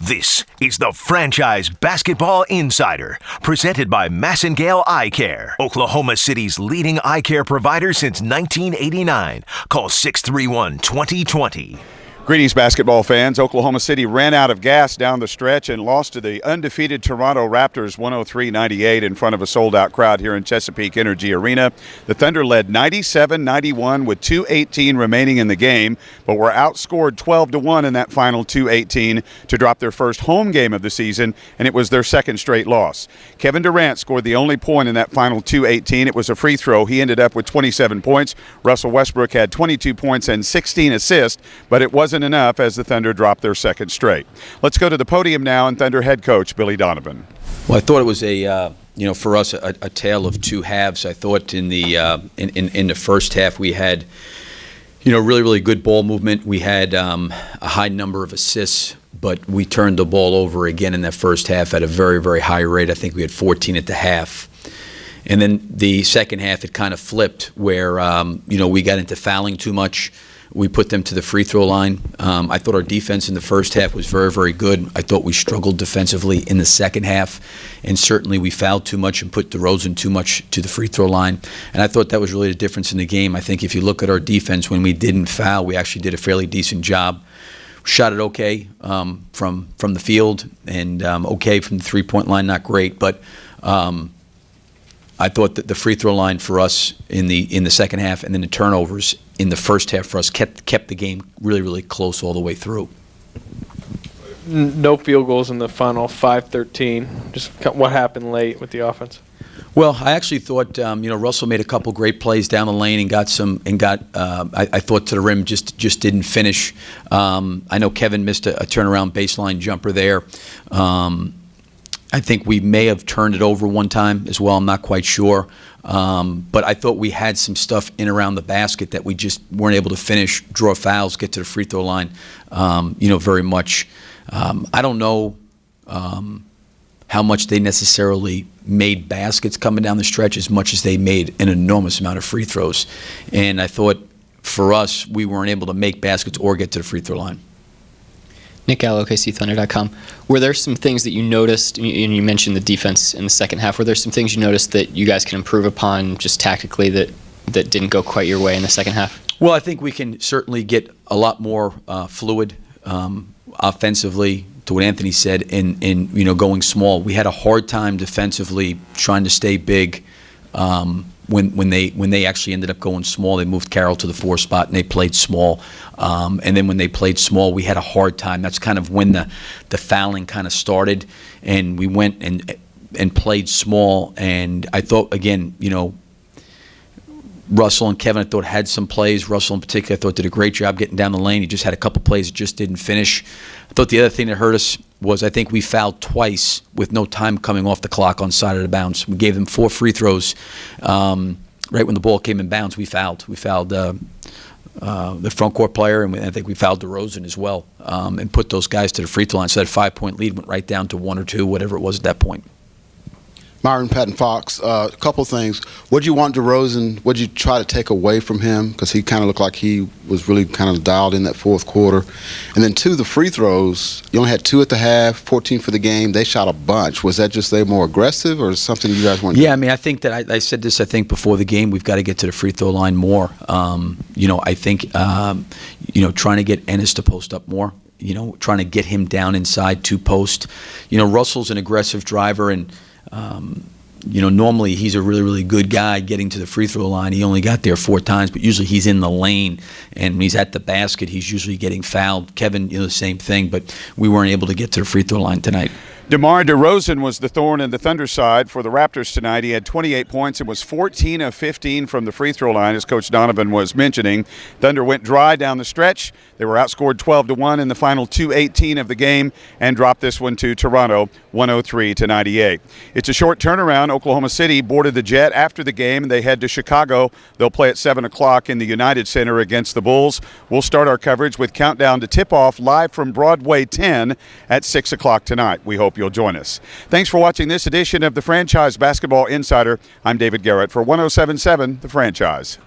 This is the Franchise Basketball Insider, presented by Massengale Eye Care, Oklahoma City's leading eye care provider since 1989. Call 631-2020. Greetings, basketball fans. Oklahoma City ran out of gas down the stretch and lost to the undefeated Toronto Raptors 103-98 in front of a sold-out crowd here in Chesapeake Energy Arena. The Thunder led 97-91 with 2:18 remaining in the game, but were outscored 12-1 in that final 2:18 to drop their first home game of the season, and it was their second straight loss. Kevin Durant scored the only point in that final 2:18. It was a free throw. He ended up with 27 points. Russell Westbrook had 22 points and 16 assists, but it wasn't enough as the Thunder dropped their second straight. Let's go to the podium now and Thunder head coach Billy Donovan. Well, I thought it was for us a tale of two halves. I thought in the first half we had, really good ball movement. We had a high number of assists, but we turned the ball over again in that first half at a very, very high rate. I think we had 14 at the half. And then the second half, it kind of flipped where, we got into fouling too much. We put them to the free throw line. I thought our defense in the first half was very, very good. I thought we struggled defensively in the second half, and certainly we fouled too much and put DeRozan too much to the free throw line. And I thought that was really the difference in the game. I think if you look at our defense, when we didn't foul, we actually did a fairly decent job. Shot it okay from the field and okay from the three-point line, not great, but I thought that the free throw line for us in the second half and then the turnovers in the first half for us kept the game really, really close all the way through. No field goals in the final 5-13. Just what happened late with the offense? Well, I actually thought Russell made a couple great plays down the lane and got I thought to the rim, just didn't finish. I know Kevin missed a turnaround baseline jumper there. I think we may have turned it over one time as well. I'm not quite sure. But I thought we had some stuff in around the basket that we just weren't able to finish, draw fouls, get to the free throw line, very much. I don't know how much they necessarily made baskets coming down the stretch as much as they made an enormous amount of free throws. And I thought for us, we weren't able to make baskets or get to the free throw line. Nick Gallo, OKCThunder.com. Were there some things that you noticed, and you mentioned the defense in the second half, were there some things you noticed that you guys can improve upon just tactically that didn't go quite your way in the second half? Well, I think we can certainly get a lot more fluid offensively, to what Anthony said, in going small. We had a hard time defensively trying to stay big. When they actually ended up going small, they moved Carroll to the 4 spot and they played small. And then when they played small, we had a hard time. That's kind of when the fouling kind of started, and we went and played small. And I thought, again, Russell and Kevin, I thought, had some plays. Russell in particular, I thought, did a great job getting down the lane. He just had a couple plays that just didn't finish. I thought the other thing that hurt us was I think we fouled twice with no time coming off the clock on side of the bounce. We gave them 4 free throws. Right when the ball came in bounds, we fouled. We fouled the front court player, and I think we fouled DeRozan as well, and put those guys to the free throw line. So that 5-point lead went right down to 1 or 2, whatever it was at that point. Myron Patton Fox, a couple things. What did you want DeRozan, what did you try to take away from him? Because he kind of looked like he was really kind of dialed in that fourth quarter. And then 2, the free throws, you only had 2 at the half, 14 for the game. They shot a bunch. Was that just they more aggressive or something you guys wanted to do? Yeah, I mean, I think that I said this, I think, before the game, we've got to get to the free throw line more. I think, trying to get Ennis to post up more. Trying to get him down inside to post. Russell's an aggressive driver, and normally he's a really, really good guy getting to the free throw line. He only got there 4 times, but usually he's in the lane, and when he's at the basket, he's usually getting fouled. Kevin, the same thing, but we weren't able to get to the free throw line tonight. DeMar DeRozan was the thorn in the Thunder side for the Raptors tonight. He had 28 points and was 14 of 15 from the free throw line, as Coach Donovan was mentioning. Thunder went dry down the stretch. They were outscored 12-1 in the final 2:18 of the game and dropped this one to Toronto 103-98. It's a short turnaround. Oklahoma City boarded the jet after the game, and they head to Chicago. They'll play at 7 o'clock in the United Center against the Bulls. We'll start our coverage with Countdown to Tip-Off live from Broadway 10 at 6 o'clock tonight. We hope you'll join us. Thanks for watching this edition of the Franchise Basketball Insider. I'm David Garrett for 107.7 The Franchise.